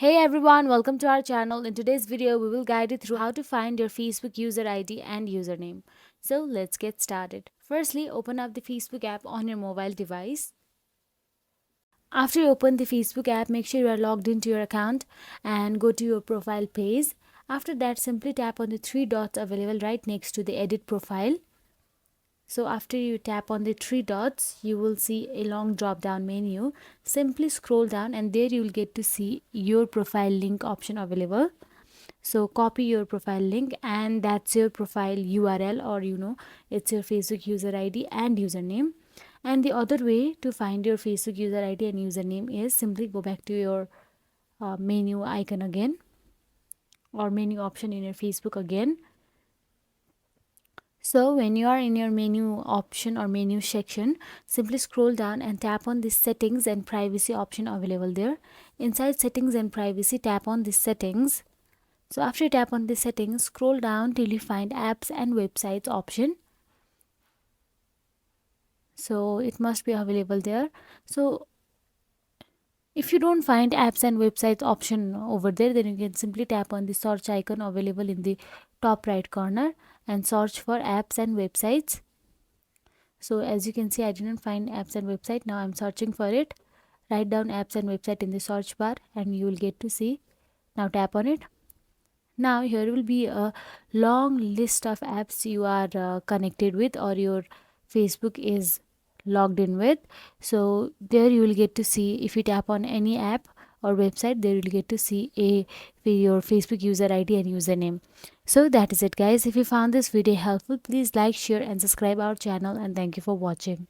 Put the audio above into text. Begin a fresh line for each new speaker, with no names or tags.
Hey everyone, welcome to our channel. In today's video, we will guide you through how to find your Facebook user ID and username. So let's get started. Firstly, open up the Facebook app on your mobile device. After you open the Facebook app, make sure you are logged into your account and go to your profile page. After that, simply tap on the three dots available right next to the edit profile. So after you tap on the three dots, you will see a long drop down menu. Simply scroll down and there you will get to see your profile link option available. So copy your profile link and that's your profile URL, or it's your Facebook user ID and username. And the other way to find your Facebook user ID and username is simply go back to your menu icon again, or menu option in your Facebook again. So when you are in your menu option or menu section, simply scroll down and tap on the settings and privacy option available there. Inside settings and privacy, tap on the settings. So after you tap on the settings, scroll down till you find apps and websites option. So it must be available there. So if you don't find apps and websites option over there, then you can simply tap on the search icon available in the top right corner and search for apps and websites. So as you can see, I didn't find apps and website. Now I'm searching for it. Write down apps and website in the search bar and you will get to see. Now tap on it. Now here will be a long list of apps you are connected with, or your Facebook is logged in with. So there you will get to see, if you tap on any app or website, there you will get to see your Facebook user ID and username. So that is it guys. If you found this video helpful, please like, share and subscribe our channel, and thank you for watching.